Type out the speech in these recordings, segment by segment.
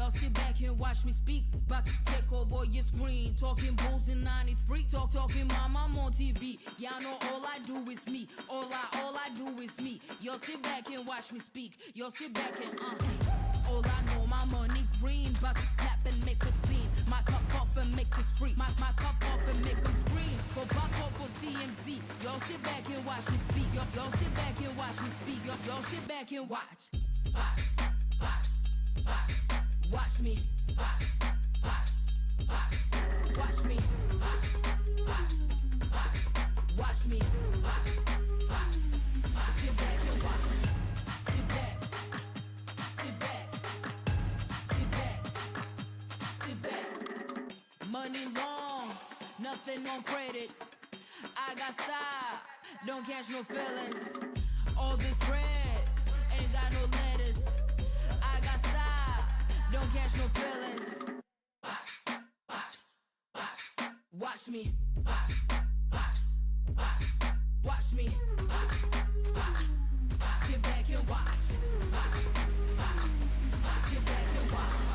Y'all sit back and watch me speak. About to take over your screen. Talking bulls in 93. Talking mom, I'm on TV. Y'all know all I do is me. All I do is me. Y'all sit back and watch me speak. Y'all sit back and all I know, my money green. About to snap and make a scene. My cup off and make this free. My cup off and make them scream. Go back off for TMZ. Y'all sit back and watch me speak. Y'all sit back and watch me speak. Y'all sit back and watch. Watch me. Watch me. Watch me. Sit back and watch. Sit back. Sit back. Sit back. Sit back. Money long, nothing on credit. I got style, don't catch no feelings. All this bread ain't got no lettuce. I got style, don't catch no feelings. Watch me. Watch me. Sit back and watch. Sit back and watch.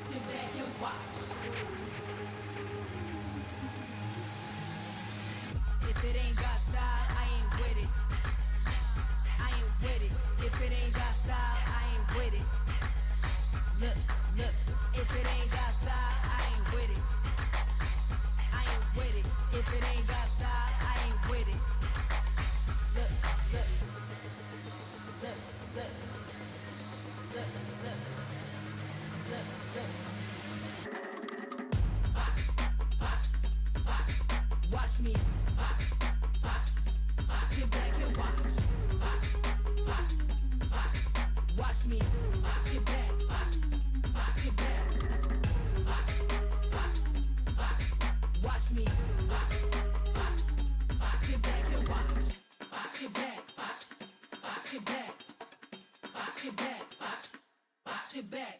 Sit back and watch. If it ain't got style, I ain't with it. I ain't with it. If it ain't got style, I ain't with it. Look, look. If it ain't got style, I ain't with it. I ain't with it. If it ain't got style, I ain't with it. Look, look. Look, look. Look, look. Look, look. Watch me. Sit back and watch. Watch me. Sit back. Sit back. Watch me. Sit back and watch. Sit back. Sit back. Sit back. Sit back.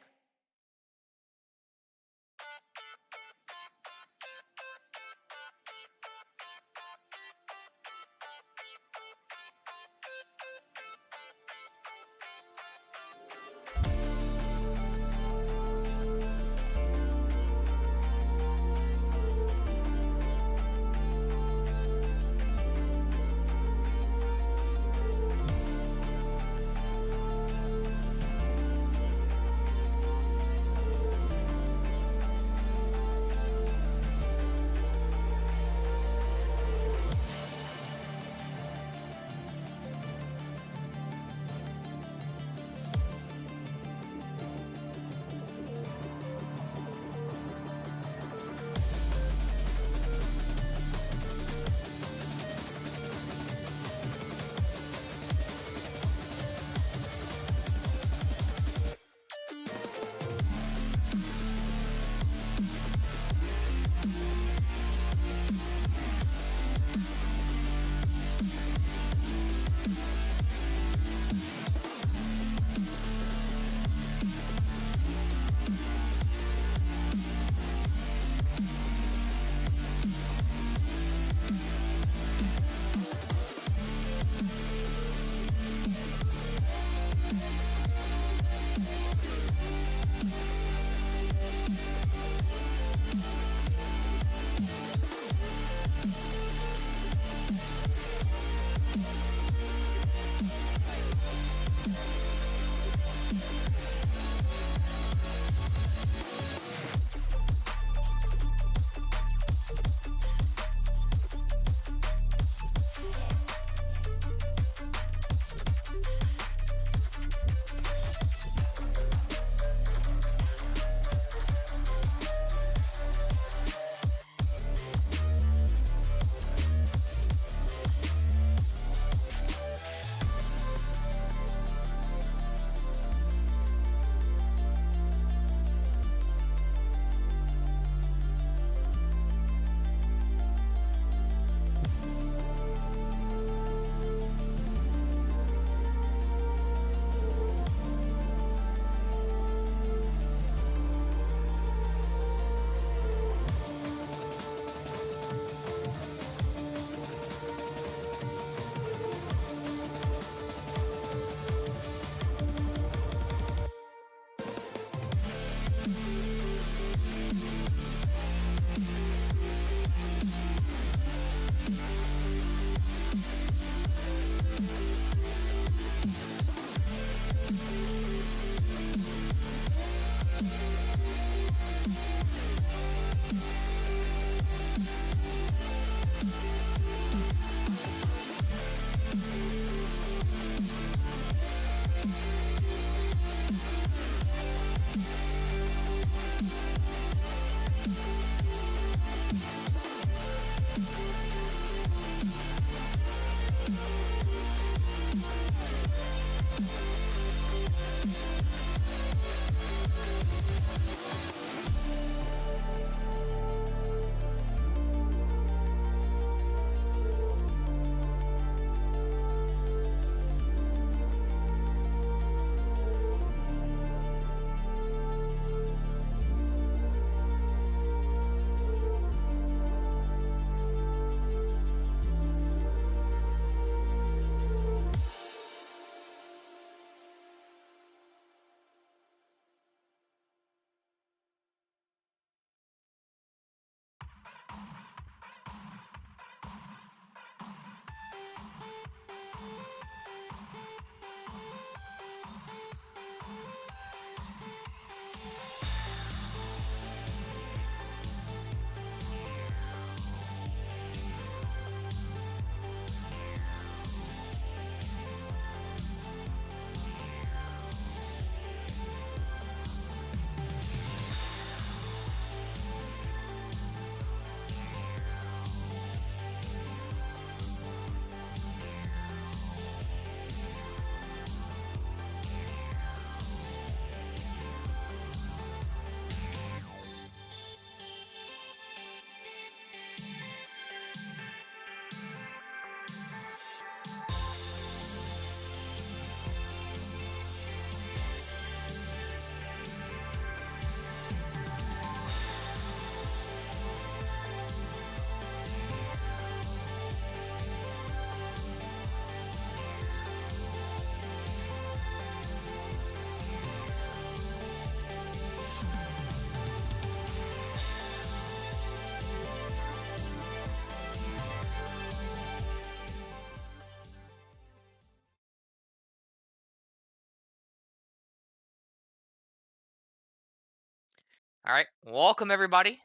All right, welcome everybody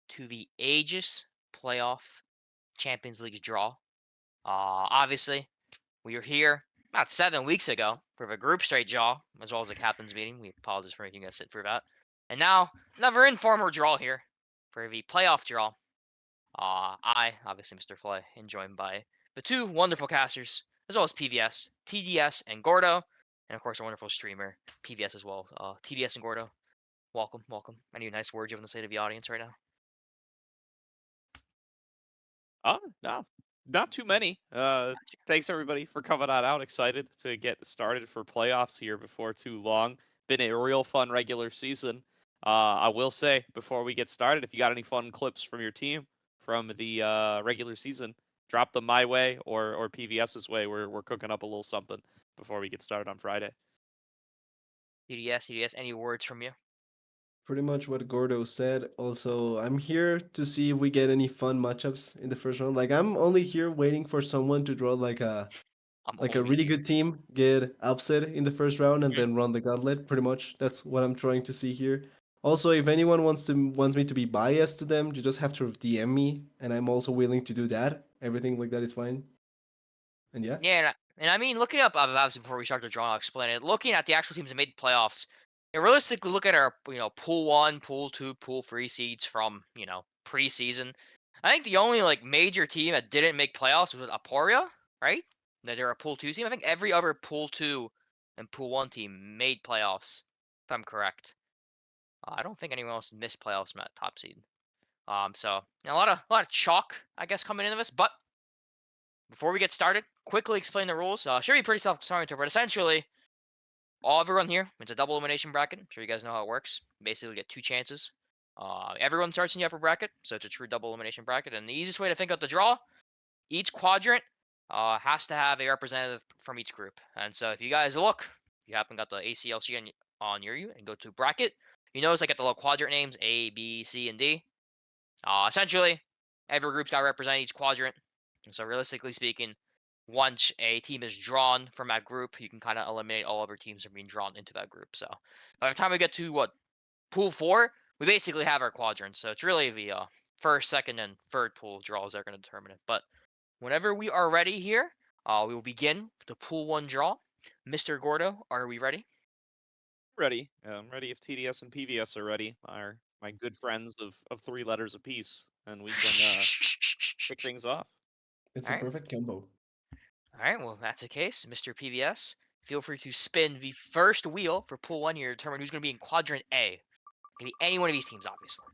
to the Aegis playoff Champions League draw. Obviously, we were here about 7 weeks ago for the group straight draw, as well as the captain's meeting. We apologize for making us sit through that. And now, another informal draw here for the playoff draw. Obviously, Mr. Flay, and joined by the two wonderful casters, as well as PVS, TDS, and Gordo, and of course, a wonderful streamer, PVS as well. TDS and Gordo, welcome, welcome. Any nice words you want to say to the audience right now? No, not too many. Thanks everybody for coming on out. Excited to get started for playoffs here before too long. Been a real fun regular season. I will say before we get started, if you got any fun clips from your team from the regular season, drop them my way or PVS's way. We're cooking up a little something before we get started on Friday. TDS, any words from you? Pretty much what Gordo said. Also, I'm here to see if we get any fun matchups in the first round. Like I'm only here waiting for someone to draw I'm like a only really here. good team, get upset in the first round and Mhm. then run the gauntlet. Pretty much that's what I'm trying to see here. Also, if anyone wants me to be biased to them, you just have to DM me, and I'm also willing to do that. Everything like that is fine. And yeah. Yeah, and I mean, looking up obviously before we start the draw, I'll explain it. Looking at the actual teams that made playoffs, and realistically look at our pool one, pool two, pool three seeds from preseason. I think the only like major team that didn't make playoffs was Aporia, right? That they're a pool two team. I think every other pool two and pool one team made playoffs, if I'm correct. I don't think anyone else missed playoffs from that top seed. So a lot of chalk, I guess, coming into this. But before we get started, quickly explain the rules. Should be pretty self-explanatory, but essentially, all everyone here, it's a double elimination bracket. I'm sure you guys know how it works. Basically, get two chances. Everyone starts in the upper bracket, so it's a true double elimination bracket. And the easiest way to think of the draw, each quadrant has to have a representative from each group. And so if you guys look, you happen got the ACLC on you and go to bracket. You notice I get the little quadrant names A, B, C, and D. Essentially, every group's got to represent each quadrant. And so, realistically speaking, once a team is drawn from that group, you can kind of eliminate all other teams from being drawn into that group. So, by the time we get to pool four, we basically have our quadrants. So, it's really the first, second, and third pool draws that are going to determine it. But whenever we are ready here, we will begin the pool one draw. Mr. Gordo, are we ready? Ready. I'm ready if TDS and PVS are ready. Are my good friends of three letters apiece, and we can kick things off. It's All a right. perfect combo. All right, well, if that's the case, Mr. PVS, feel free to spin the first wheel for pool one here to determine who's going to be in quadrant A. It can be any one of these teams, obviously.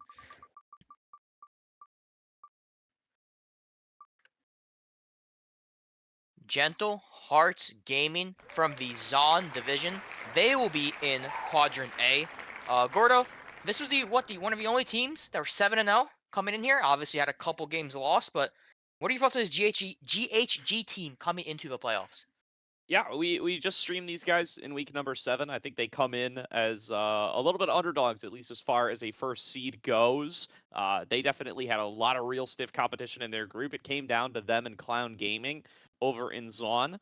Gentle Hearts Gaming from the Zon division. They will be in quadrant A. Gordo, this was the one of the only teams that were 7-0 coming in here. Obviously had a couple games lost, but what are your thoughts on this GHG team coming into the playoffs? Yeah, we just streamed these guys in week number 7. I think they come in as a little bit underdogs, at least as far as a first seed goes. They definitely had a lot of real stiff competition in their group. It came down to them and Clown Gaming over in Zaun,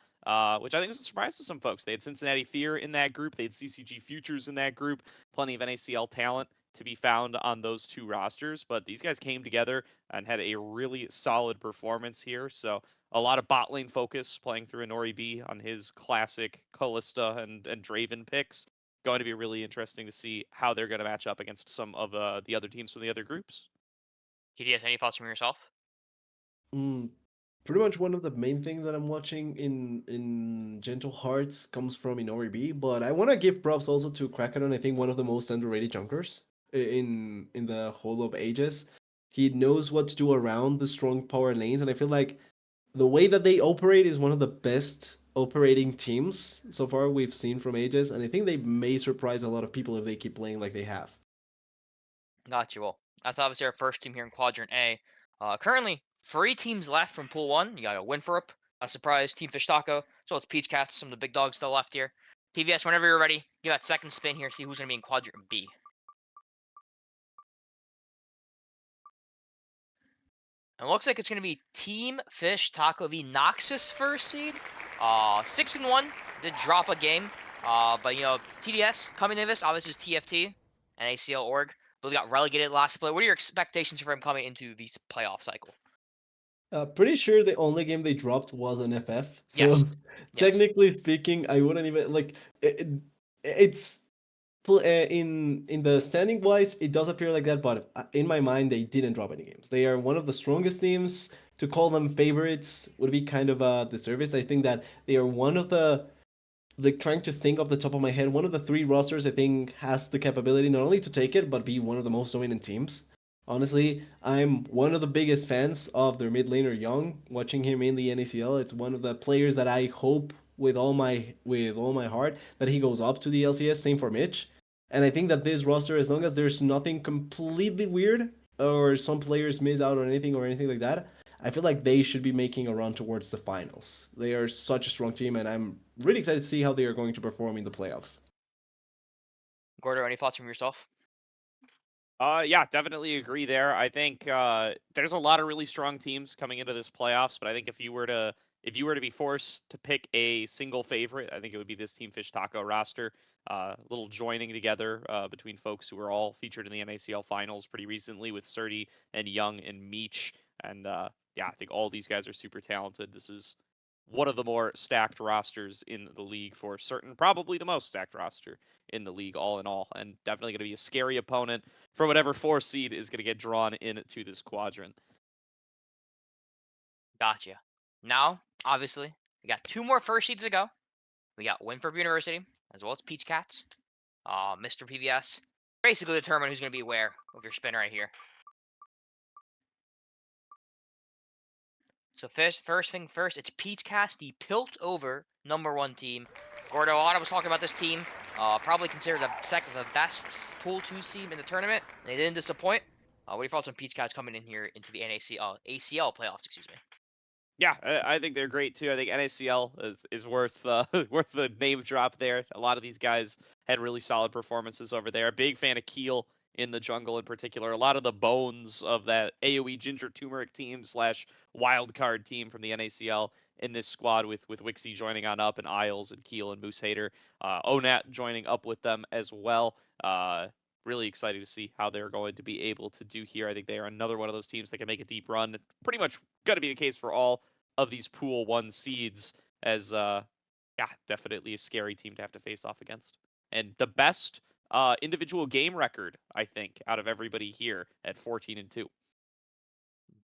which I think was a surprise to some folks. They had Cincinnati Fear in that group. They had CCG Futures in that group. Plenty of NACL talent to be found on those two rosters, but these guys came together and had a really solid performance here. So a lot of bot lane focus playing through Nori B on his classic Callista and Draven picks. Going to be really interesting to see how they're going to match up against some of the other teams from the other groups. TDS, any thoughts from yourself? Mm, pretty much one of the main things that I'm watching in Gentle Hearts comes from Inori B, but I want to give props also to Kraken. I think one of the most underrated junkers in the whole of Aegis. He knows what to do around the strong power lanes, and I feel like the way that they operate is one of the best operating teams so far we've seen from Aegis, and I think they may surprise a lot of people if they keep playing like they have. Got you. Well, that's obviously our first team here in Quadrant A. Currently, 3 teams left from Pool 1. You got a Winthorpe, a surprise, Team Fish Taco, so it's Peach Cats, some of the big dogs still left here. PVS, whenever you're ready, give that second spin here, see who's going to be in Quadrant B. It looks like it's going to be Team Fish Taco v Noxus first seed. 6-1, did drop a game. But TDS coming in this, obviously is TFT and ACL org. but he got relegated last split. What are your expectations for him coming into this playoff cycle? Pretty sure the only game they dropped was an FF. Yes, So yes, technically speaking, I wouldn't even like it, it's in the standing wise, it does appear like that, but in my mind, they didn't drop any games. They are one of the strongest teams. To call them favorites would be kind of a disservice. I think that they are one of the like trying to think off the top of my head, one of the three rosters I think has the capability not only to take it but be one of the most dominant teams. Honestly, I'm one of the biggest fans of their mid laner Young. Watching him in the NACL, it's one of the players that I hope with all my heart that he goes up to the LCS. Same for Mitch, and I think that this roster, as long as there's nothing completely weird or some players miss out on anything or anything like that, I feel like they should be making a run towards the finals. They are such a strong team, and I'm really excited to see how they are going to perform in the playoffs. Gordo, any thoughts from yourself? Yeah, definitely agree there. I think there's a lot of really strong teams coming into this playoffs, but I think if you were to be forced to pick a single favorite, I think it would be this Team Fish Taco roster. Little joining together between folks who were all featured in the NACL finals pretty recently with Surdy and Young and Meech, and yeah, I think all these guys are super talented. This is one of the more stacked rosters in the league for certain, probably the most stacked roster in the league, all in all, and definitely going to be a scary opponent for whatever four seed is going to get drawn into this quadrant. Gotcha. Now, obviously, we got two more first seeds to go. We got Winthrop University as well as Peach Cats. Mr. PVS basically determine who's going to be where with your spin right here. So first thing first, it's Peach Cats, the pilt over #1 team. Gordo, a lot of us talking about this team. Probably considered the best pool 2 seed in the tournament. They didn't disappoint. What are your thoughts on Peach Cats coming in here into the ACL playoffs? Excuse me. Yeah, I think they're great too. I think NACL is worth worth the name drop there. A lot of these guys had really solid performances over there. Big fan of Keel in the jungle in particular. A lot of the bones of that AOE Ginger Turmeric team slash wild card team from the NACL in this squad with Wixie joining on up and Isles and Keel and Moose Hater. Onat joining up with them as well. Really excited to see how they're going to be able to do here. I think they are another one of those teams that can make a deep run. Pretty much going to be the case for all of these Pool 1 seeds, as yeah, definitely a scary team to have to face off against. And the best individual game record, I think, out of everybody here at 14-2.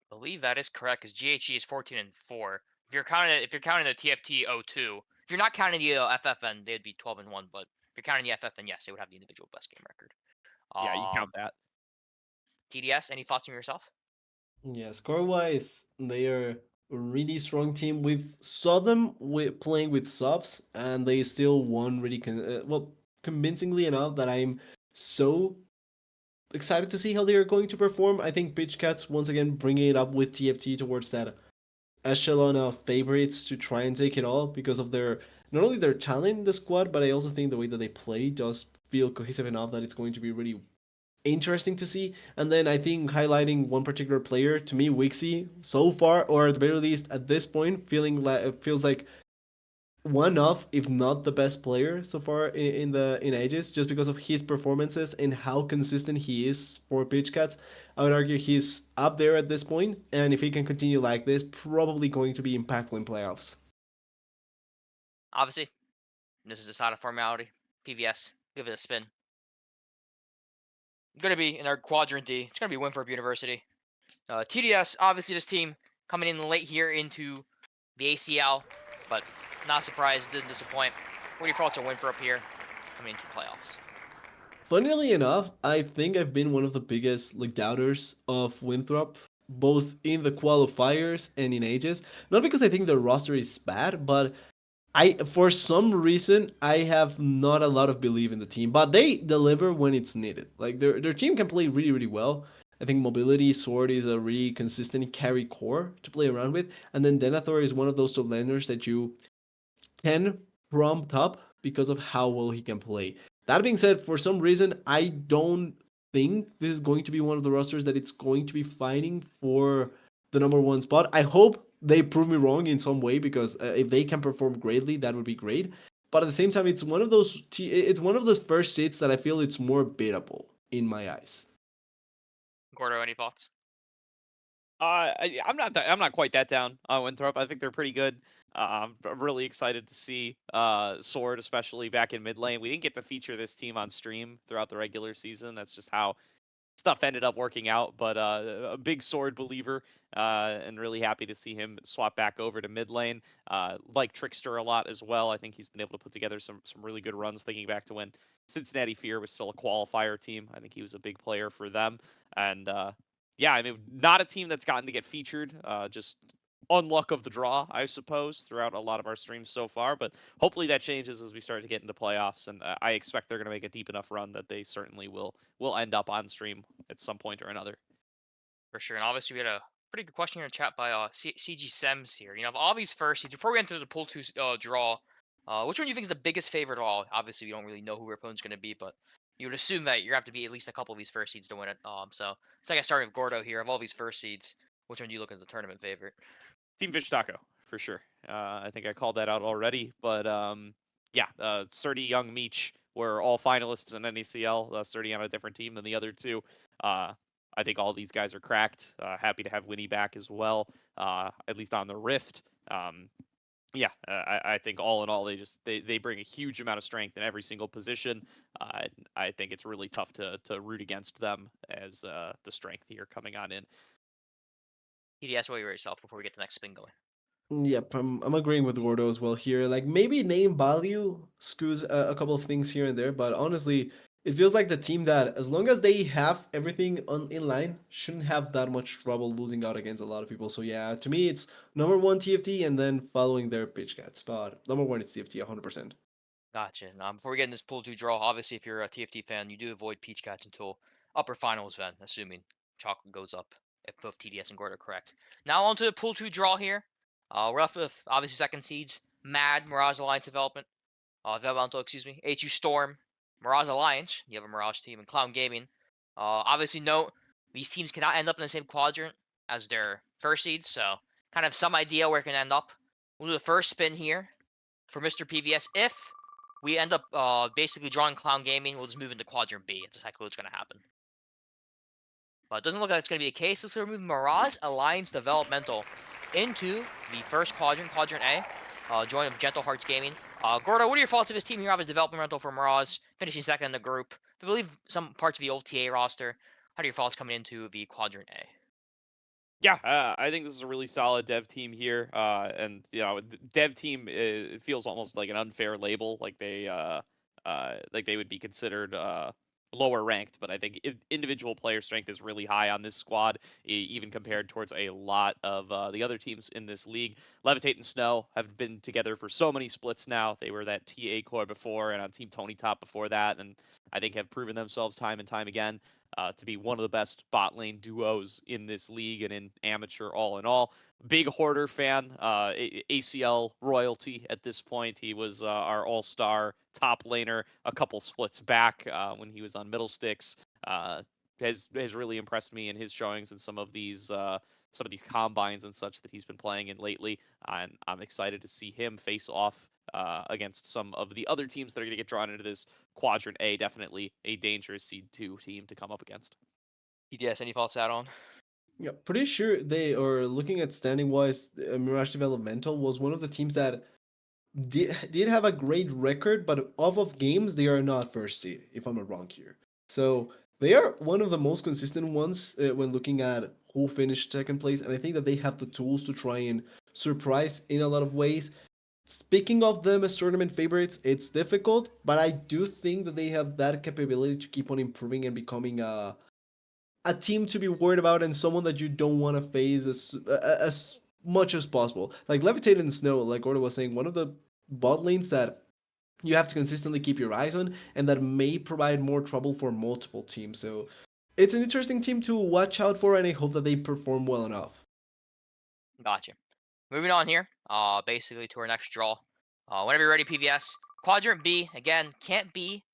Believe that is correct because GHE is 14-4. If you're counting the TFT 02, if you're not counting the FFN, they'd be 12-1. But if you're counting the FFN, yes, they would have the individual best game record. Yeah, you count that. TDS, any thoughts from yourself? Yeah, score wise, they are a really strong team. We've saw them playing with subs, and they still won really convincingly enough that I'm so excited to see how they are going to perform. I think Pitch Cats once again bringing it up with TFT towards that echelon of favorites to try and take it all because of their not only their talent in the squad, but I also think the way that they play does feel cohesive enough that it's going to be really interesting to see. And then I think highlighting one particular player to me, Wixie, so far, or at the very least at this point, feeling like it feels like one of, if not the best player so far in Aegis, just because of his performances and how consistent he is for Pitch Cats. I would argue he's up there at this point, and if he can continue like this, probably going to be impactful in playoffs. Obviously, this is just out of formality. PVS, give it a spin. Going to be in our quadrant D. It's going to be Winthrop University. TDS, obviously, this team coming in late here into the ACL, but not surprised, didn't disappoint. What are your thoughts on Winthrop here coming into playoffs? Funnily enough, I think I've been one of the biggest like doubters of Winthrop, both in the qualifiers and in Ages. Not because I think the roster is bad, but for some reason I have not a lot of belief in the team, but they deliver when it's needed. Like their team can play really really well. I think mobility sword is a really consistent carry core to play around with, and then Denethor is one of those top laners that you can prompt up because of how well he can play. That being said, for some reason I don't think this is going to be one of the rosters that it's going to be fighting for the #1 spot. I hope they prove me wrong in some way because if they can perform greatly, that would be great. But at the same time, it's one of those. It's one of the first seats that I feel it's more beatable in my eyes. Gordo, any thoughts? I'm not quite that down on Winthrop. I think they're pretty good. I'm really excited to see Sword, especially back in mid lane. We didn't get to feature this team on stream throughout the regular season. That's just how stuff ended up working out. But a big Sword believer, and really happy to see him swap back over to mid lane. Like Trickster a lot as well. I think he's been able to put together some really good runs. Thinking back to when Cincinnati Fear was still a qualifier team, I think he was a big player for them. And yeah, I mean, not a team that's gotten to get featured. Just unluck of the draw, I suppose, throughout a lot of our streams so far. But hopefully that changes as we start to get into playoffs, and I expect they're going to make a deep enough run that they certainly will end up on stream at some point or another. For sure. And obviously, we had a pretty good question here in chat by CG Sems here. You know, of all these first seeds, before we enter the pool 2 draw, which one do you think is the biggest favorite of all? Obviously, we don't really know who our opponent's going to be, but you would assume that you're going to have to be at least a couple of these first seeds to win it. So it's like I started with Gordo here. Of all these first seeds, which one do you look at the tournament favorite? Team Fish Taco for sure. I think I called that out already, but yeah, Sturdy Young Meech were all finalists in NACL. Sturdy on a different team than the other two. I think all these guys are cracked. Happy to have Winnie back as well, at least on the Rift. Yeah, I think all in all, they bring a huge amount of strength in every single position. I think it's really tough to root against them as the strength here coming on in. TDS, what you yourself before we get the next spin going? Yep, I'm agreeing with Gordo as well here. Like maybe name value skews a couple of things here and there, but honestly, it feels like the team that as long as they have everything on in line, shouldn't have that much trouble losing out against a lot of people. So yeah, to me it's number one TFT and then following their pitch cats. But number one it's TFT 100%. Gotcha. Before we get in this pool 2 draw, obviously, if you're a TFT fan, you do avoid Peach Cats until upper finals then, assuming Chocolate goes up, if both TDS and Gordo are correct. Now on to the pool 2 draw here. We're left with, obviously, second seeds, Mad, Mirage Alliance Developmental, excuse me, HU Storm, Mirage Alliance, you have a Mirage team, and Clown Gaming. Obviously, note, these teams cannot end up in the same quadrant as their first seeds, so kind of some idea where it can end up. We'll do the first spin here for Mr. PVS. If we end up basically drawing Clown Gaming, we'll just move into Quadrant B. It's exactly what's going to happen. But it doesn't look like it's going to be a case. Let's move Mirage Alliance Developmental into the first quadrant, Quadrant A, join of Gentle Hearts Gaming. Gordo, what are your thoughts of this team here? Have a developmental for Mirage, finishing second in the group. I believe some parts of the OTA roster. How are your thoughts coming into the Quadrant A? Yeah, I think this is a really solid dev team here, and you know, dev team it feels almost like an unfair label, like they would be considered lower ranked. But I think individual player strength is really high on this squad, even compared towards a lot of the other teams in this league. Levitate and Snow have been together for so many splits now. They were that TA core before, and on Team Tony Top before that, and I think have proven themselves time and time again. To be one of the best bot lane duos in this league and in amateur all in all. Big Hoarder fan, ACL royalty at this point. He was our all-star top laner a couple splits back when he was on Middle Sticks. Has really impressed me in his showings in some of these combines and such that he's been playing in lately. And I'm excited to see him face off against some of the other teams that are going to get drawn into this Quadrant A. Definitely a dangerous Seed 2 team to come up against. TDS, any thoughts add on? Yeah, pretty sure they are looking at standing wise. Mirage Developmental was one of the teams that did have a great record, but off of games, they are not first seed, if I'm not wrong here. So they are one of the most consistent ones when looking at who finished second place, and I think that they have the tools to try and surprise in a lot of ways. Speaking of them as tournament favorites, it's difficult, but I do think that they have that capability to keep on improving and becoming a team to be worried about and someone that you don't want to face as much as possible. Like Levitate and Snow, like Gordo was saying, one of the bot lanes that you have to consistently keep your eyes on and that may provide more trouble for multiple teams. So it's an interesting team to watch out for, and I hope that they perform well enough. Gotcha. Moving on here, basically to our next draw. Whenever you're ready, PVS. Quadrant B, again, can't be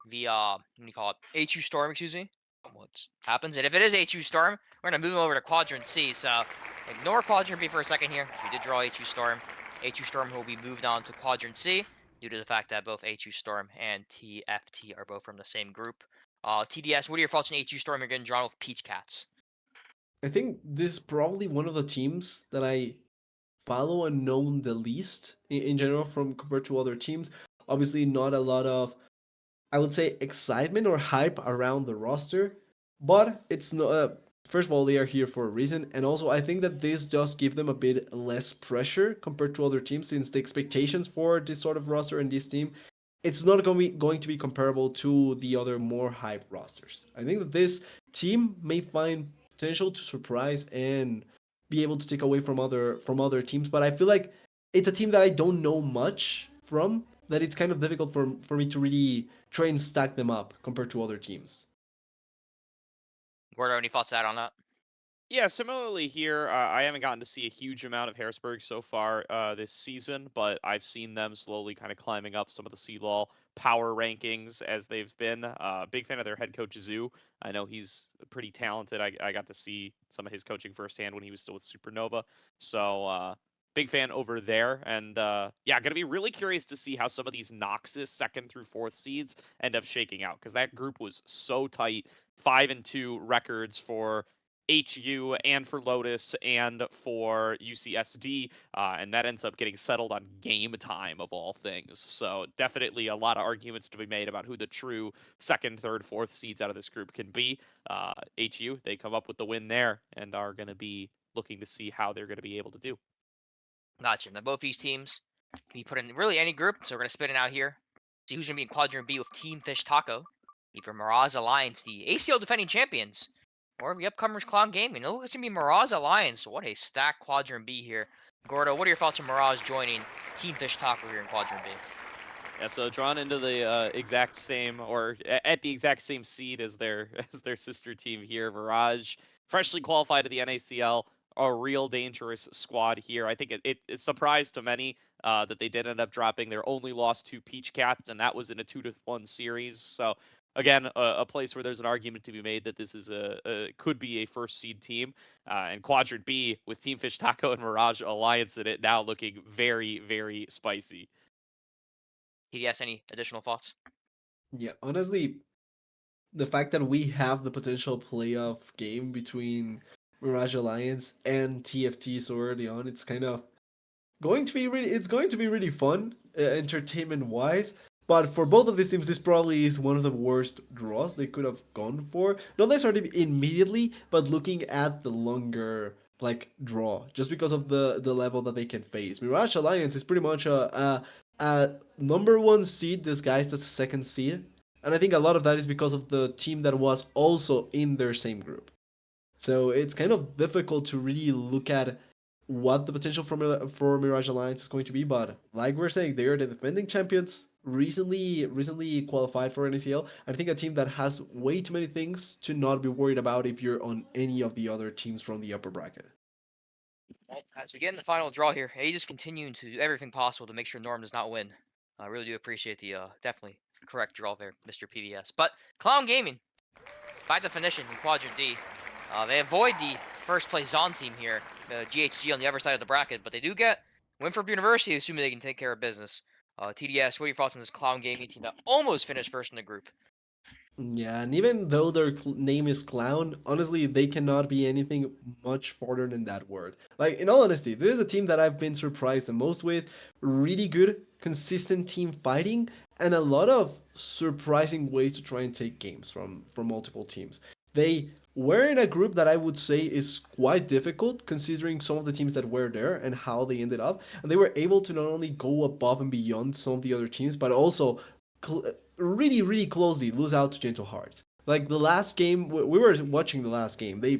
the, what do you call it? HU Storm, excuse me. What happens? And if it is HU Storm, we're going to move them over to Quadrant C. So ignore Quadrant B for a second here. We did draw HU Storm. HU Storm will be moved on to Quadrant C due to the fact that both HU Storm and TFT are both from the same group. TDS, what are your thoughts on HU Storm getting drawn with Peach Cats? I think this is probably one of the teams that I follow and know the least in general from compared to other teams. Obviously, not a lot of, I would say, excitement or hype around the roster, but it's not. First of all, they are here for a reason, and also I think that this does give them a bit less pressure compared to other teams, since the expectations for this sort of roster and this team, it's not going to be comparable to the other more hype rosters. I think that this team may find potential to surprise and be able to take away from other teams, but I feel like it's a team that I don't know much from. That it's kind of difficult for me to really try and stack them up compared to other teams. Gordo, any thoughts to add on that? Yeah, similarly here, I haven't gotten to see a huge amount of Harrisburg so far this season, but I've seen them slowly kind of climbing up some of the CLOL power rankings as they've been. Big fan of their head coach, Zoo. I know he's pretty talented. I got to see some of his coaching firsthand when he was still with Supernova. So, big fan over there. And yeah, going to be really curious to see how some of these Noxus second through fourth seeds end up shaking out, because that group was so tight. 5-2 records for HU and for Lotus and for UCSD, and that ends up getting settled on game time of all things. So definitely a lot of arguments to be made about who the true second, third, fourth seeds out of this group can be. HU, they come up with the win there and are going to be looking to see how they're going to be able to do. Gotcha. Now, both these teams can be put in really any group, so we're going to spit it out here. See who's going to be in Quadrant B with Team Fish Taco. Either Mirage Alliance, the ACL defending champions, or the upcomers Clown Gaming. It looks to be Mirage Alliance. What a stacked Quadrant B here. Gordo, what are your thoughts on Mirage joining Team Fish Taco here in Quadrant B? Yeah, so drawn into the exact same, or at the exact same seed as their as their sister team here, Mirage, freshly qualified to the NACL, a real dangerous squad here. I think it surprised to many that they did end up dropping their only loss to Peach Cats, and that was in a 2-1 series. So again, a place where there's an argument to be made that this is could be a first seed team, and Quadrant B with Team Fish Taco and Mirage Alliance in it now looking very, very spicy. TDS, any additional thoughts? Yeah, honestly, the fact that we have the potential playoff game between Mirage Alliance and TFT so early on, it's going to be really fun, entertainment wise. But for both of these teams, this probably is one of the worst draws they could have gone for. Not necessarily immediately, but looking at the longer draw, just because of the level that they can face. Mirage Alliance is pretty much a number one seed disguised as a second seed, and I think a lot of that is because of the team that was also in their same group. So it's kind of difficult to really look at what the potential for Mirage Alliance is going to be. But like we're saying, they are the defending champions, recently qualified for NACL. I think a team that has way too many things to not be worried about if you're on any of the other teams from the upper bracket. Well, as we get in the final draw here, Aegis continuing to do everything possible to make sure Norm does not win. I really do appreciate the definitely correct draw there, Mr. PBS. But Clown Gaming, by definition, in Quadrant D, they avoid the first place Zon team here, GHG on the other side of the bracket, but they do get Winthrop University, assuming they can take care of business. TDS, what are your thoughts on this Clown Gaming team that almost finished first in the group? Yeah, and even though their name is Clown, honestly, they cannot be anything much farther than that word. Like, in all honesty, this is a team that I've been surprised the most with. Really good, consistent team fighting, and a lot of surprising ways to try and take games from multiple teams. They were in a group that I would say is quite difficult, considering some of the teams that were there and how they ended up. And they were able to not only go above and beyond some of the other teams, but also really, really closely lose out to Gentle Heart. Like the last game, we were watching the last game. They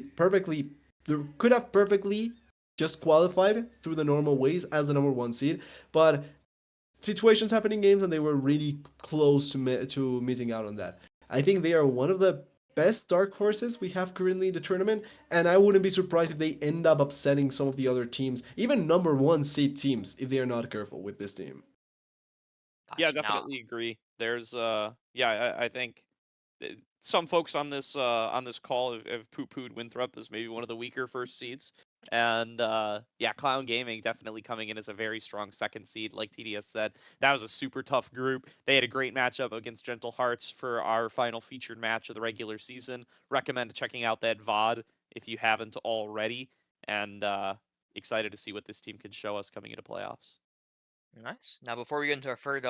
could have perfectly just qualified through the normal ways as the number one seed, but situations happen in games, and they were really close to missing out on that. I think they are one of the best dark horses we have currently in the tournament, and I wouldn't be surprised if they end up upsetting some of the other teams, even number one seed teams, if they are not careful with this team. Yeah, Gotcha. Now, definitely agree. There's yeah, I think some folks on this call have poo-pooed Winthrop as maybe one of the weaker first seeds. And yeah, Clown Gaming definitely coming in as a very strong second seed. Like TDS said, that was a super tough group. They had a great matchup against Gentle Hearts for our final featured match of the regular season. Recommend checking out that VOD if you haven't already. And excited to see what this team can show us coming into playoffs. Nice. Now, before we get into our third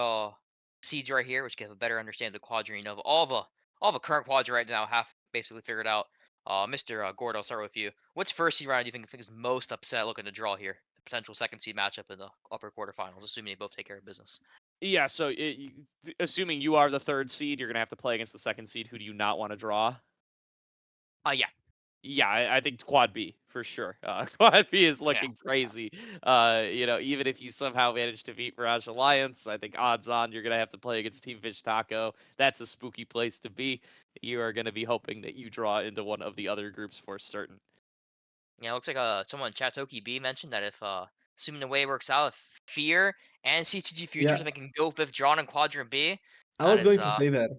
seeds right here, which give a better understanding of the quadrant of all the current quadrant right now, half basically figured out. Mr. Gord, I'll start with you. Which first seed round do you think is most upset looking to draw here? The potential second seed matchup in the upper quarterfinals, assuming they both take care of business. Yeah, so assuming you are the third seed, you're going to have to play against the second seed. Who do you not want to draw? Yeah, Yeah, I think Quad B for sure. Quad B is yeah, looking crazy. Even if you somehow manage to beat Mirage Alliance, I think odds on you're gonna have to play against Team Fish Taco. That's a spooky place to be. You are gonna be hoping that you draw into one of the other groups for certain. yeah. It looks like someone in Chatoki B mentioned that if assuming the way it works out, if Fear and CTG Futures Yeah, if they can go with drawn in quadrant B, I that was is going to say that.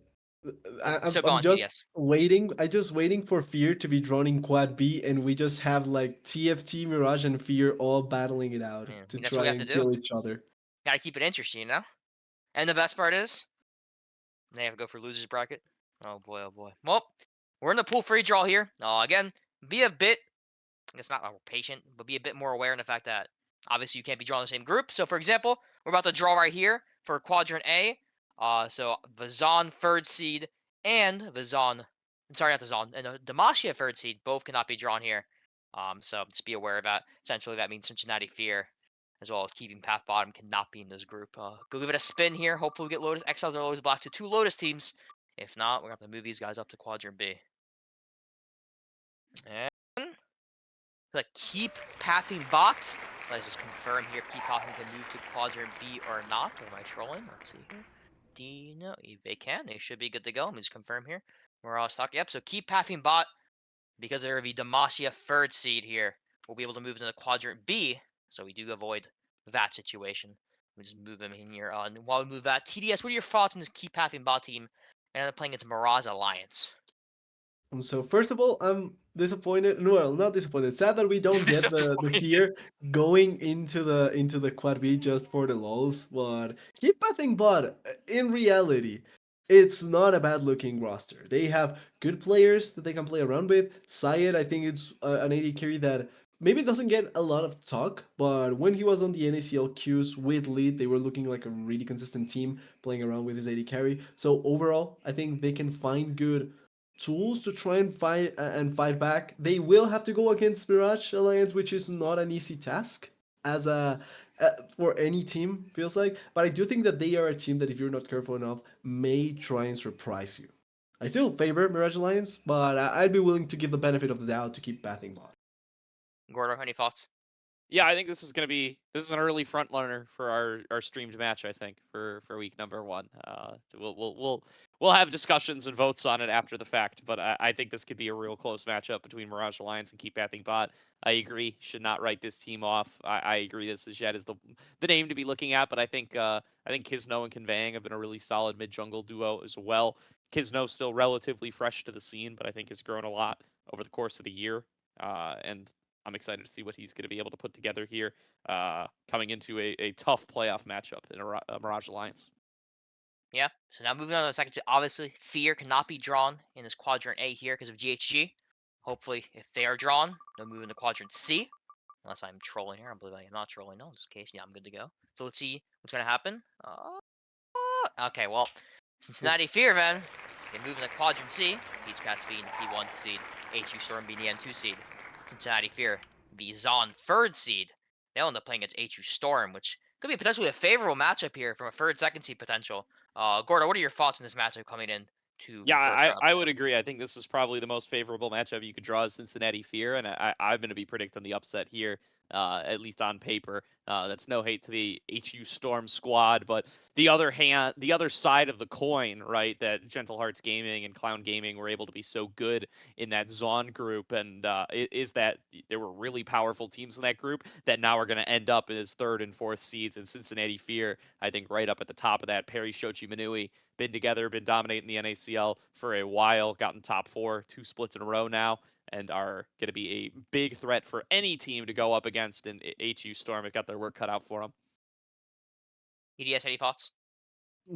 so go I'm on just TDS. waiting. I just waiting for Fear to be drawn in Quad B, and we just have like TFT, Mirage, and Fear all battling it out Yeah, I to mean that's what we try have to and do. kill each other. Gotta keep it interesting, you know. And the best part is they have to go for losers bracket. Oh boy, oh boy. Well, we're in the pool free draw here. Again, be a bit, I guess not patient, but be a bit more aware in the fact that obviously you can't be drawn in the same group. So, for example, we're about to draw right here for quadrant A. So Vazon third seed and Vazon, sorry, not the Zon, and Demacia third seed both cannot be drawn here. So just be aware of that. Essentially, that means Cincinnati Fear, as well as keeping Path Bottom, cannot be in this group. Go give it a spin here. Hopefully, we get Lotus Exiles or Lotus Black to two Lotus teams. If not, we're gonna have to move these guys up to quadrant B. And like keep pathing bot. Let's just confirm here. Keep pathing can move to quadrant B or not. Or am I trolling? Let's see here. D no, they can. They should be good to go. Let me just confirm here. We're all stuck. Yep. So keep pathing bot because there will be Demacia third seed here. We'll be able to move into quadrant B, so we do avoid that situation. We just move them in here. And while we move that, TDS, what are your thoughts on this keep pathing bot team and playing against Mirage Alliance? So first of all, I'm disappointed. No, well, not disappointed. Sad that we don't get the Disappointed. fear going into the quad B just for the lulz. But keep betting, but in reality, it's not a bad looking roster. They have good players that they can play around with. Syed, I think it's an AD carry that maybe doesn't get a lot of talk, but when he was on the NACL queues with Lead, they were looking like a really consistent team playing around with his AD carry. So overall, I think they can find good tools to try and fight back. They will have to go against Mirage Alliance, which is not an easy task as a for any team feels like. But I do think that they are a team that if you're not careful enough, may try and surprise you. I still favor Mirage Alliance, but I'd be willing to give the benefit of the doubt to keep bathing bot. Gordo, any thoughts? Yeah, I think this is an early front runner for our streamed match. I think for week number one. We'll have discussions and votes on it after the fact, but I think this could be a real close matchup between Mirage Alliance and Keep Bathing Bot. I agree, should not write this team off. I agree this is yet is the name to be looking at, but I think Kizno and Conveying have been a really solid mid jungle duo as well. Kizno still relatively fresh to the scene, but I think has grown a lot over the course of the year. And I'm excited to see what he's going to be able to put together here, coming into a tough playoff matchup in a Mirage Alliance. Yeah. So now moving on to the second. Obviously, Fear cannot be drawn in this quadrant A here because of GHG. Hopefully, if they are drawn, they'll move into quadrant C. Unless I'm trolling here. I believe I am not trolling. No, in this case, yeah, I'm good to go. So let's see what's going to happen. Okay, well, Cincinnati Fear then. They move into quadrant C. Peach Cats being the P1 seed. HU Storm being the N2 seed. Cincinnati Fear, the Zon third seed. They'll end up playing against HU Storm, which could be potentially a favorable matchup here from a third, second seed potential. Gordo, what are your thoughts on this matchup coming in to Yeah, the first round of I would playoffs? agree. I think this is probably the most favorable matchup you could draw as Cincinnati Fear, and I'm going to be predicting the upset here, at least on paper. That's no hate to the HU Storm squad, but the other side of the coin, right? That Gentle Hearts Gaming and Clown Gaming were able to be so good in that Zon group, and is that there were really powerful teams in that group that now are going to end up as third and fourth seeds, and Cincinnati Fear, I think, right up at the top of that. Perry Shochi Manui been together, been dominating the NACL for a while, gotten top four, two splits in a row now. and are going to be a big threat for any team to go up against in HU Storm. Have got their work cut out for them. EDS, any thoughts?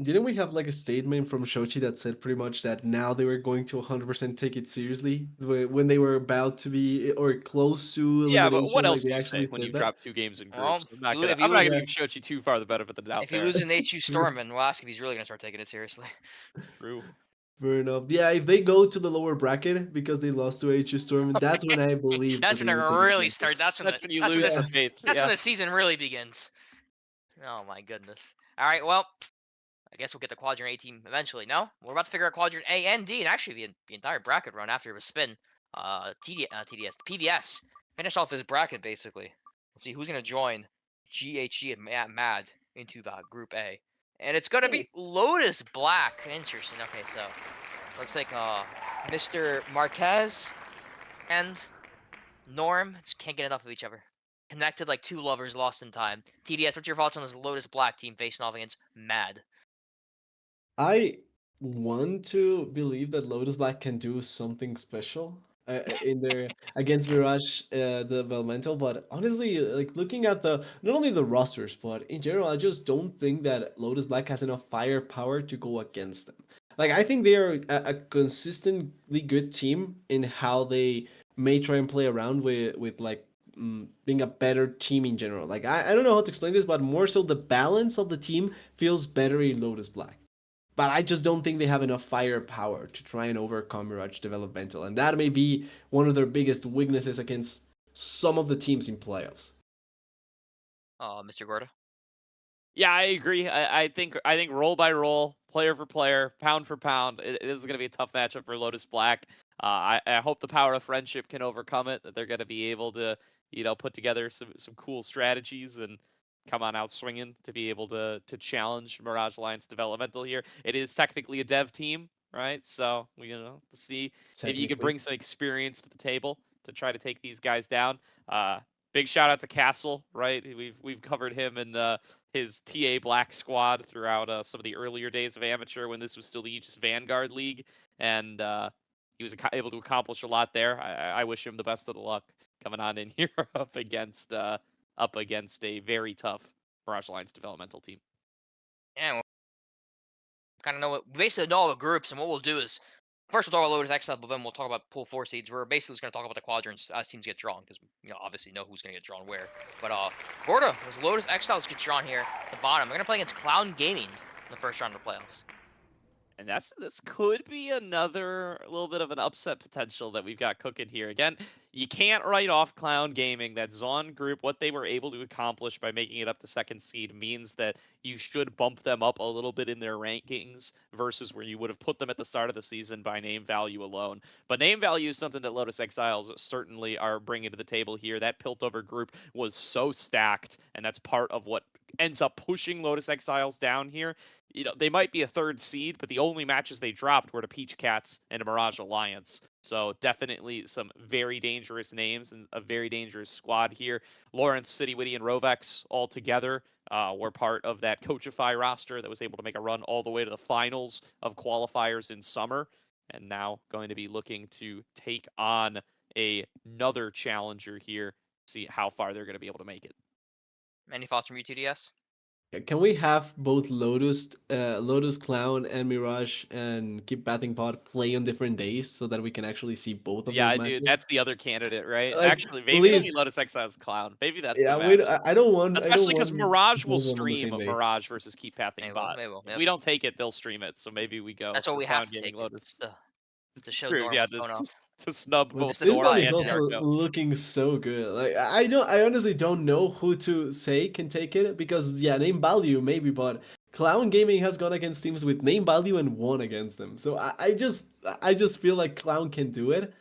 Didn't we have like a statement from Shochi that said pretty much that now they were going to 100% take it seriously when they were about to be or close to Yeah, but what elimination? Like else they do you actually say when said you that. drop 2 games in Well, groups? if you I'm not lose, gonna Yeah. give Shochi too far the benefit of the doubt if you there. lose in HU True. Storm, then we'll ask if he's really gonna start taking it seriously. True. Fair enough. Yeah, if they go to the lower bracket because they lost to HU Storm, that's when I believe that That's they when it will take it really seriously. starts. That's when That's when you lose the faith. that's when Yeah. the season really begins. Oh my goodness. All right, well, I guess we'll get the Quadrant A team eventually. No, we're about to figure out Quadrant A and D, and actually the entire bracket run after it was spin. TDS, PBS finished off his bracket basically. Let's see who's gonna join GHG and Mad into the Group A, and it's gonna be Lotus Black. Interesting. Okay, so looks like Mr. Marquez and Norm just can't get enough of each other. Connected like two lovers lost in time. TDS, what's your thoughts on this Lotus Black team facing off against Mad? I want to believe that Lotus Black can do something special in their against Mirage, the developmental. But honestly, like looking at the not only the rosters, but in general, I just don't think that Lotus Black has enough firepower to go against them. Like I think they are a consistently good team in how they may try and play around with like being a better team in general. Like I don't know how to explain this, but more so the balance of the team feels better in Lotus Black. But I just don't think they have enough firepower to try and overcome Mirage Developmental, and that may be one of their biggest weaknesses against some of the teams in playoffs. Mr. Gorda. Yeah, I agree. I think roll by roll, player for player, pound for pound, this is going to be a tough matchup for Lotus Black. I hope the power of friendship can overcome it. That they're going to be able to put together some cool strategies and come on out swinging to be able to challenge Mirage Alliance Developmental here. It is technically a dev team, right? So to see maybe you can Technically, bring some experience to the table to try to take these guys down. Big shout out to Castle, right? We've covered him in his TA Black squad throughout some of the earlier days of amateur when this was still the Aegis Vanguard League, and he was able to accomplish a lot there. I wish him the best of the luck coming on in here up against a very tough Mirage Alliance developmental team. Yeah, well, kind of know what basically know all the groups, and what we'll do is first we'll talk about Lotus Exile, but then we'll talk about pool 4 seeds. We're basically just going to talk about the quadrants as teams get drawn because obviously know who's going to get drawn where. But Gorda, was Lotus Exiles get drawn here at the bottom. We're going to play against Clown Gaming in the first round of the playoffs. And this could be another little bit of an upset potential that we've got cooking here. Again, you can't write off Clown Gaming. That Zon group, what they were able to accomplish by making it up to second seed means that you should bump them up a little bit in their rankings versus where you would have put them at the start of the season by name value alone. But name value is something that Lotus Exiles certainly are bringing to the table here. That Piltover group was so stacked, and that's part of what ends up pushing Lotus Exiles down here. They might be a third seed, but the only matches they dropped were to Peach Cats and a Mirage Alliance. So definitely some very dangerous names and a very dangerous squad here. Lawrence, City Witty, and Rovex all together were part of that Coachify roster that was able to make a run all the way to the finals of qualifiers in summer, and now going to be looking to take on another challenger here, see how far they're going to be able to make it. Any thoughts from you, TDS? can we have both Lotus Clown and Mirage and Keep Bathing Pod play on different days so that we can actually see both of Yeah, those I do. matches? That's the other candidate, right? Like, Actually, maybe it'll please, be Lotus Exile's Clown. Maybe that's the yeah, match. I don't want Especially because Mirage will both of them on the stream same day. Mirage versus Keep Pathing They will. Bot. They will. If Yep. we don't take it, they'll stream it. So maybe we go That's what for we Clown have to Gaming take it. Lotus. Just to show True, Norm yeah, what's going on. to snub But both It's the this Norm one spot. is and Yeah. also Nyarko. looking so good. Like I honestly don't know who to say can take it because yeah, name value maybe, but Clown Gaming has gone against teams with name value and won against them. So I just feel like Clown can do it,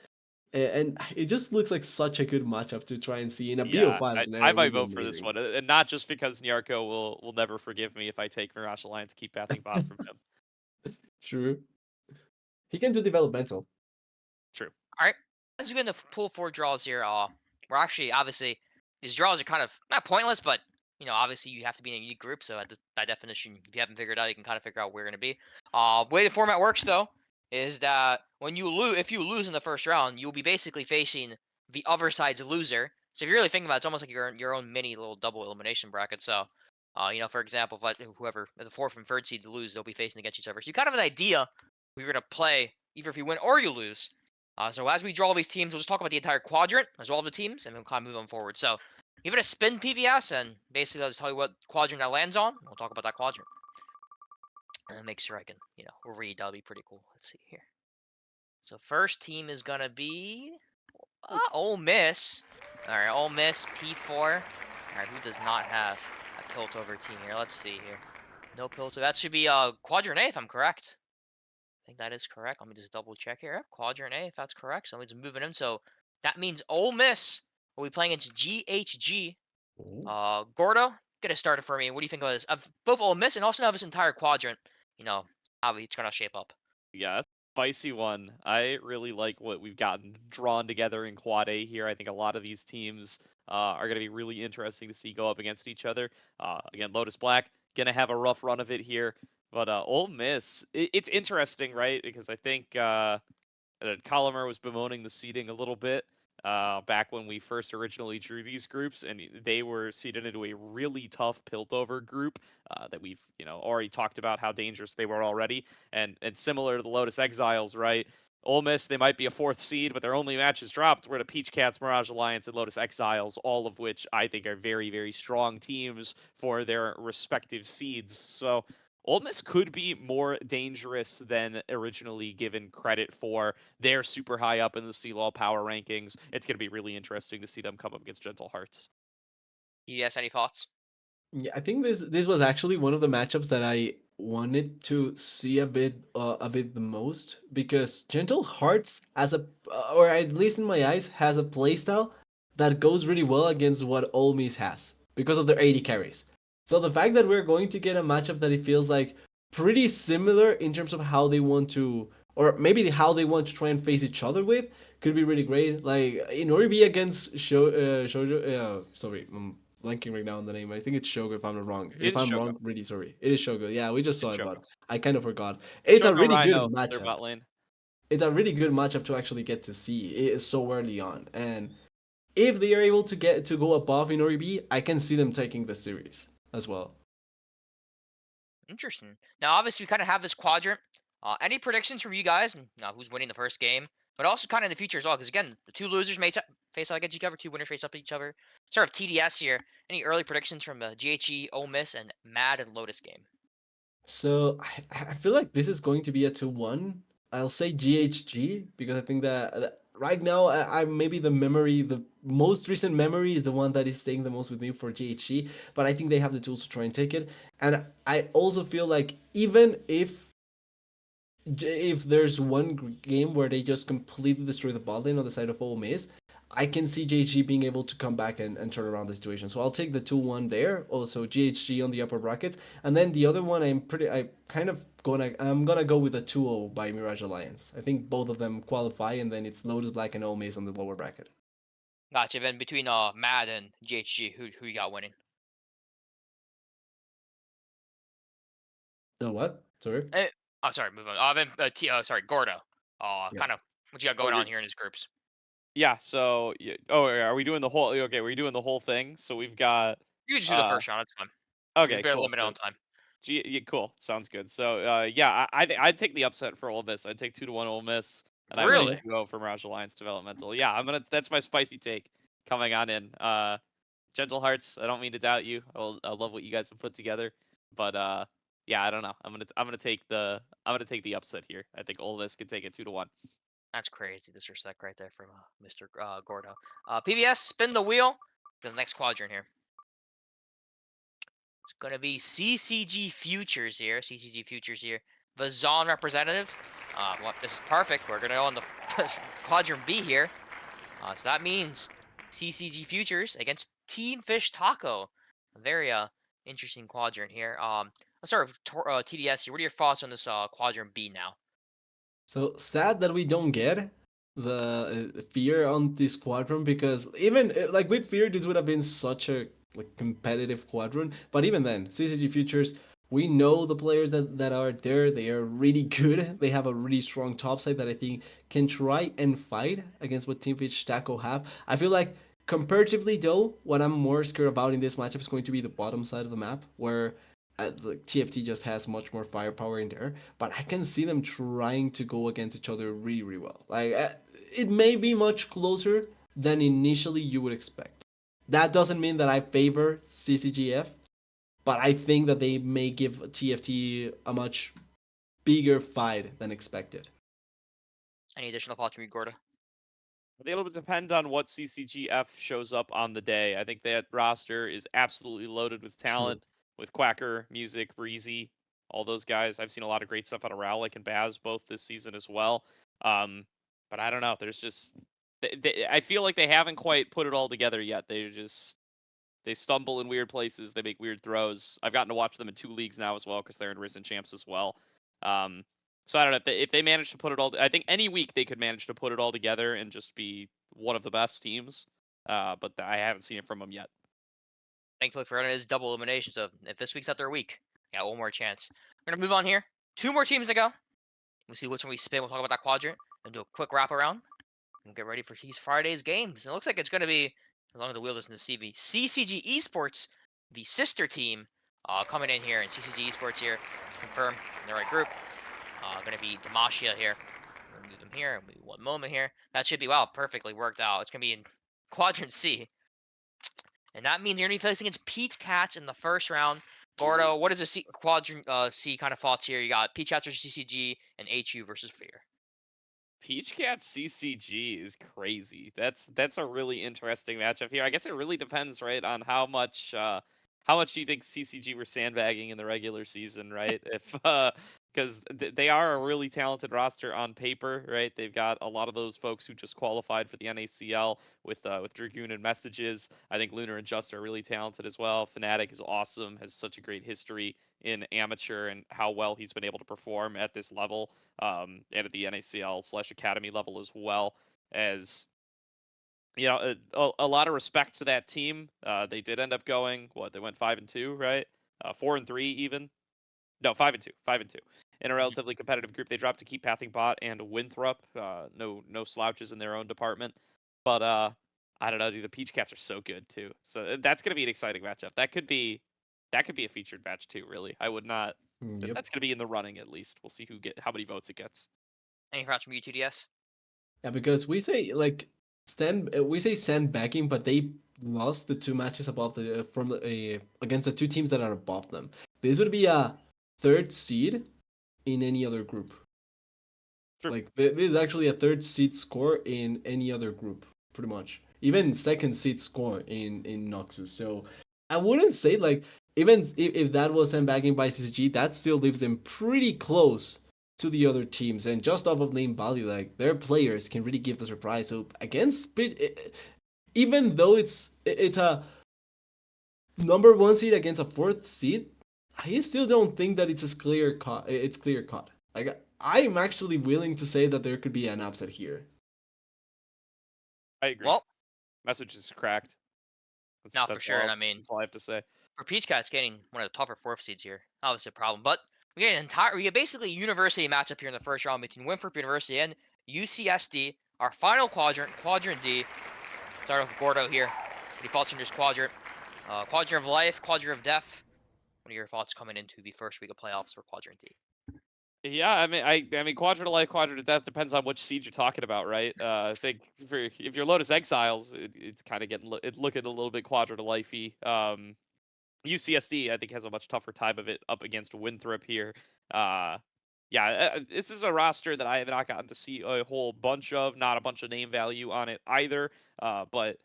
and it just looks like such a good matchup to try and see in a Yeah, BO5 I scenario. It might would be vote for this amazing. one, and not just because Nyarko will never forgive me if I take Mirage Alliance Keep Pathing Bot from him. True, he can do developmental. True. All right. As we get into pool 4 draws here, we're actually obviously these draws are kind of not pointless, but obviously you have to be in a unique group. So by definition, if you haven't figured it out, you can kind of figure out where you're going to be. Way the format works though is that when you lose, if you lose in the first round, you'll be basically facing the other side's loser. So if you're really thinking about it, it's almost like your own mini little double elimination bracket. So, for example, if whoever the fourth and third seeds lose, they'll be facing against each other. So you kind of have an idea who you're gonna play, either if you win or you lose. So as we draw these teams, we'll just talk about the entire quadrant as well as the teams, and we'll kind of move on forward. So give it a spin, PVS, and basically I'll just tell you what quadrant that lands on. We'll talk about that quadrant. And make sure I can, read. That'll be pretty cool. Let's see here. So first team is gonna be Ole Miss. All right, Ole Miss P4. All right, who does not have a Piltover team here? Let's see here. No Piltover. That should be Quadrant A if I'm correct. I think that is correct. Let me just double check here. Quadrant A if that's correct. So let's move it in. So that means Ole Miss will be playing against GHG. Ooh. Gordo, get it started for me. What do you think of this? Of both Ole Miss and also now this entire quadrant. How it's gonna shape up. Yeah, spicy one. I really like what we've gotten drawn together in Quad A here. I think a lot of these teams are going to be really interesting to see go up against each other. Again, Lotus Black going to have a rough run of it here, but Ole Miss, it's interesting, right? Because I think Colomer was bemoaning the seeding a little bit back when we first originally drew these groups, and they were seeded into a really tough Piltover group that we've already talked about how dangerous they were already, and similar to the Lotus Exiles, right? Ole Miss, they might be a fourth seed, but their only matches dropped were the Peach Cats, Mirage Alliance, and Lotus Exiles, all of which I think are very, very strong teams for their respective seeds. So Ole Miss could be more dangerous than originally given credit for. They're super high up in the CLOL power rankings. It's going to be really interesting to see them come up against Gentle Hearts. Yes, any thoughts? Yeah, I think this was actually one of the matchups that I wanted to see a bit the most because Gentle Hearts has or at least in my eyes has a playstyle that goes really well against what Ole Miss has because of their 80 carries. So the fact that we're going to get a matchup that it feels like pretty similar in terms of how they want to, or maybe how they want to try and face each other with, could be really great. Like in order to be against Shoujo, sorry, blanking right now on the name. I think it's Shogo if I'm not wrong. It If is I'm Shogo. wrong, really sorry. It is Shogo. Yeah, we just It's saw it, but Shogo. I kind of forgot. It's a Shogo really good Rhino is their matchup. bot lane. It's a really good matchup to actually get to see. It is so early on, and if they are able to get to go above in RB, I can see them taking the series as well. Interesting. Now, obviously, we kind of have this quadrant. Any predictions from you guys? And who's winning the first game? But also kind of in the future as well, because again, the two losers may face up against each other, two winners face up each other. Sort of TDS here. Any early predictions from the GHE, Ole Miss, and Mad and Lotus game? So I feel like this is going to be a 2-1. I'll say GHG because I think that right now I maybe the most recent memory is the one that is staying the most with me for GHG. But I think they have the tools to try and take it. And I also feel like even if there's one game where they just completely destroy the bot lane on the side of Ole Miss, I can see GHG being able to come back and turn around the situation. So I'll take the 2-1 there. Also GHG on the upper bracket. And then the other one I'm gonna go with a 2-0 by Mirage Alliance. I think both of them qualify and then it's Lotus Black and Ole Miss on the lower bracket. Gotcha. Then between Mad and GHG, who you got winning? No what? Sorry? Oh, sorry, move on. Then sorry, Gordo. Yeah. Kind of what you got Oh, going you're on here in his groups? yeah. So are we doing the whole? Okay, we're doing the whole thing. So we've got You can just do the uh. first round. That's fine. There's Okay, very cool. limited So on time. Yeah, cool. Sounds good. So, yeah, I'd take the upset for Ole Miss. I'd take 2-1 Ole Miss, and I would Really? Okay. go for Mirage Alliance Developmental. Yeah, that's my spicy take coming on in. Gentle Hearts. I don't mean to doubt you. I love what you guys have put together, but yeah, I don't know. I'm gonna take the upset here. I think Ole Miss can take it 2-1. That's crazy disrespect right there from Mr. Gordo. PVS, spin the wheel for the next quadrant here. It's gonna be CCG Futures here. CCG Futures here. The Zon representative. Well, this is perfect. We're gonna go on the quadrant B here. So that means CCG Futures against Team Fish Taco. A very interesting quadrant here. Let's start with TDS here. What are your thoughts on this quadrant B now? So sad that we don't get the fear on this quadrant because even like with fear, this would have been such a like competitive quadrant. But even then, CCG Futures We know the players that are there. They are really good. They have a really strong top side that I think can try and fight against what Team Fish Taco have. I feel like comparatively though, what I'm more scared about in this matchup is going to be the bottom side of the map, where the TFT just has much more firepower in there. But I can see them trying to go against each other really, really well. Like it may be much closer than initially you would expect. That doesn't mean that I favor CCGF, but I think that they may give TFT a much bigger fight than expected. Any additional thoughts from you, Gordo? I think it'll depend on what CCGF shows up on the day. I think that roster is absolutely loaded with True. talent, with Quacker, Music, Breezy, all those guys. I've seen a lot of great stuff out of Rowlick and Baz both this season as well. Um, but I don't know. There's just I feel like they haven't quite put it all together yet. They stumble in weird places. They make weird throws. I've gotten to watch them in 2 leagues now as well because they're in Risen Champs as well. Um, so I don't know if they manage to put it all. I think any week they could manage to put it all together and just be one of the best teams. But I haven't seen it from them yet. Thankfully for everyone, it is double elimination. So if this week's not their week, got one more chance. We're gonna move on here. 2 more teams to go. We'll see which one we spin. We'll talk about that quadrant and do a quick wrap around. And get ready for these Friday's games. And it looks like it's gonna be, as long as the wheel doesn't deceive me, CCG Esports, the sister team, coming in here, and CCG Esports here confirm in the right group. Gonna be Demacia here. We're gonna move them here. Maybe 1 moment here. That should be, wow, perfectly worked out. It's gonna be in Quadrant C. And that means you're going to be facing against Peach Cats in the first round. Gordo, what is the quadrant C kind of thoughts here? You got Peach Cats versus CCG and HU versus Fear. Peach Cat CCG is crazy. That's a really interesting matchup here. I guess it really depends, right, on how much do you think CCG were sandbagging in the regular season, right? If because they are a really talented roster on paper, right? They've got a lot of those folks who just qualified for the NACL with Dragoon and Messages. I think Lunar and Just are really talented as well. Fnatic is awesome, has such a great history in amateur and how well he's been able to perform at this level, and at the NACL/Academy level as well. As you know, a lot of respect to that team. They did end up going what they went 5-2, right? 4-3 even. No, 5-2, 5-2. In a Mhm. relatively competitive group, they dropped to keep Pathing Bot and Winthrop. No slouches in their own department. But I don't know, dude. The Peach Cats are so good too. So that's gonna be an exciting matchup. That could be a featured match too. Really, I would not. Yep. That's gonna be in the running at least. We'll see how many votes it gets. Any thoughts from you, 2DS? Yeah, because we say like we say sandbagging, but they lost the two matches above the from the against the two teams that are above them. This would be a third seed in any other group. True. Like this is actually a third seed score in any other group, pretty much. Even second seed score in Noxus. So I wouldn't say like even if that was sandbagging by CCG, that still leaves them pretty close to the other teams. And just off of name value, like their players can really give the surprise. So against even though it's a number one seed against a fourth seed, I still don't think that it's as clear cut. It's clear cut. Like I'm actually willing to say that there could be an upset here. I agree. Well, Message is cracked. That's not for that's sure. all. And I mean, That's all I have to say. for Peach Cats getting one of the tougher fourth seeds here, obviously a problem. But we get basically a university matchup here in the first round between Winthrop University and UCSD. Our final quadrant, Quadrant D. Start off with Gordo here. Any thoughts on this quadrant? Quadrant of Life, Quadrant of Death. What are your thoughts coming into the first week of playoffs for Quadrant D? Yeah, I mean, quadrant of life, quadrant of death depends on which seed you're talking about, right? I think if you're Lotus Exiles, it's kind of it looking a little bit quadrant of lifey. UCSD, I think, has a much tougher time of it up against Winthrop here. Uh, yeah, this is a roster that I have not gotten to see a whole bunch of, not a bunch of name value on it either. But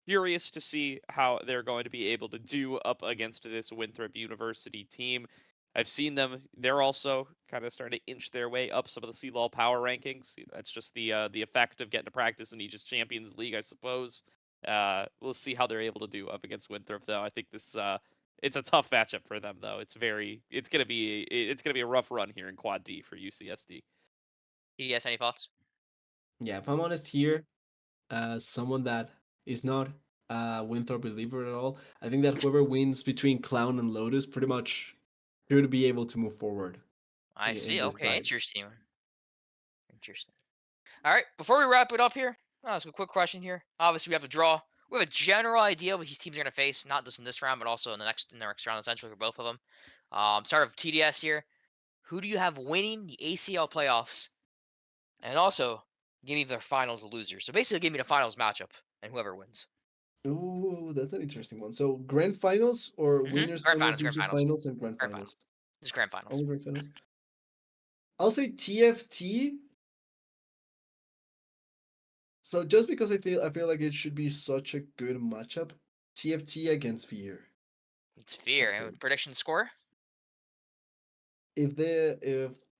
curious to see how they're going to be able to do up against this Winthrop University team. I've seen them; they're also kind of starting to inch their way up some of the CLOL power rankings. That's just the effect of getting to practice in Aegis Champions League, I suppose. We'll see how they're able to do up against Winthrop, though. I think this it's a tough matchup for them, though. It's gonna be a rough run here in Quad D for UCSD. TDS, any thoughts? Yeah, if I'm honest here, as someone that is not a Winthrop believer at all, I think that whoever wins between Clown and Lotus pretty much should be able to move forward I in see. this Okay, guide. interesting. Interesting. All right, before we wrap it up here, I'll ask a quick question here. Obviously, we have a draw. We have a general idea of what these teams are going to face, not just in this round, but also in the next round, essentially for both of them. Start with TDS here. Who do you have winning the ACL playoffs? And also, give me the finals losers. So basically, give me the finals matchup and whoever wins. Ooh, that's an interesting one. So grand finals or winners Grand finals, finals, grand losers finals, finals, and grand grand finals. finals. Just grand finals. Only grand finals. I'll say TFT. So just because I feel like it should be such a good matchup, TFT against Fear. It's fear. I'd say And prediction score? if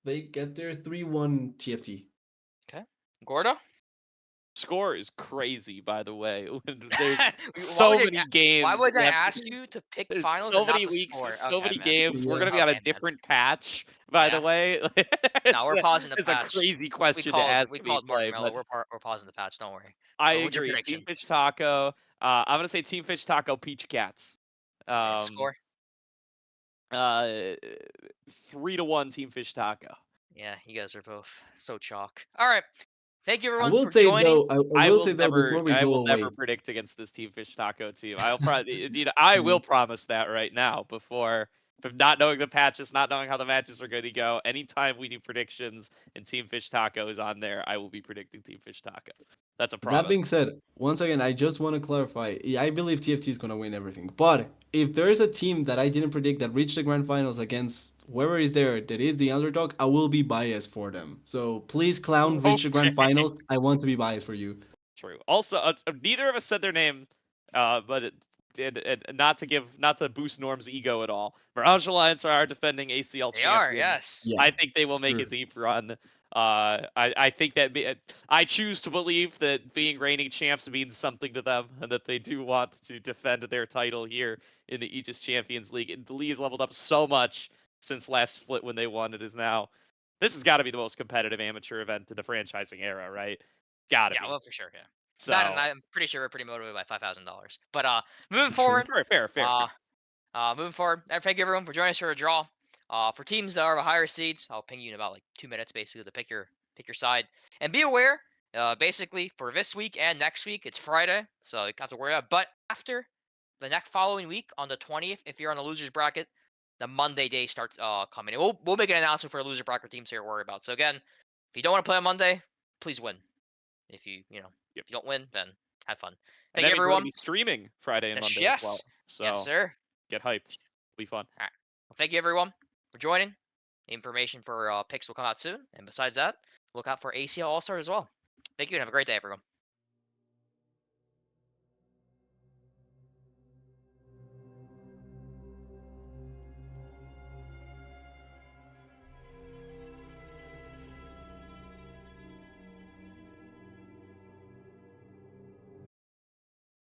they get their 3-1 TFT. Okay. Gordo? Score is crazy, by the way. There's why would so you? many Why games would I left. ask you to pick There's finals so and not many the weeks, score? so Okay, many man. games. We're Yeah. gonna be on a Okay, man. different patch, by the Yeah. way. No, we're pausing the It's a patch. crazy We question to called ask we me, called play, Marshmallow. but We're pausing the patch. Don't worry. I What's your agree. Team prediction? Fish Taco. I'm gonna say Team Fish Taco Peach Cats. And Um, score? uh, 3-1 Team Fish Taco. Yeah, you guys are both so chalk. All right. Thank you I everyone will for say joining. though, I will say though before we I go will away. never predict against this Team Fish Taco team. I'll probably, I will promise that right now before, but not knowing the patches, not knowing how the matches are going to go. Anytime we do predictions and Team Fish Taco is on there, I will be predicting Team Fish Taco. That's a That promise. being said, once again, I just want to clarify. I believe TFT is going to win everything. But if there is a team that I didn't predict that reached the grand finals against whoever is there that is the underdog, I will be biased for them. So please, Clown, reach the grand Okay. finals. I want to be biased for you. True. Also, neither of us said their name, but not to boost Norm's ego at all. Mirage Alliance are our defending ACL They are, champions. yes. Yeah, I think they will make a true. deep run. I think that I choose to believe that being reigning champs means something to them, and that they do want to defend their title here in the Aegis Champions League. And the league has leveled up so much since last split when they won. It is now. This has got to be the most competitive amateur event in the franchising era, right? Gotta Yeah, be. well for sure, yeah. That and So I'm pretty sure we're pretty motivated by $5,000. But moving True. forward, fair. uh moving forward, thank you everyone for joining us for a draw. For teams that are of higher seeds, I'll ping you in about like 2 minutes basically to pick your side. And be aware, basically for this week and next week, it's Friday, so you don't have to worry about it. But after the next following week on the 20th, if you're on the losers bracket, the Monday day starts coming. And we'll make an announcement for the loser bracket teams here to worry about. So again, if you don't want to play on Monday, please win. If you yep. if you don't win, then have fun. And Thank you that means we're gonna everyone. be streaming Friday and Yes, Monday as well. yes, yes, So sir. get hyped. It'll be fun. All right. Well, thank you everyone for joining. Information for picks will come out soon. And besides that, look out for ACL All Stars as well. Thank you and have a great day, everyone.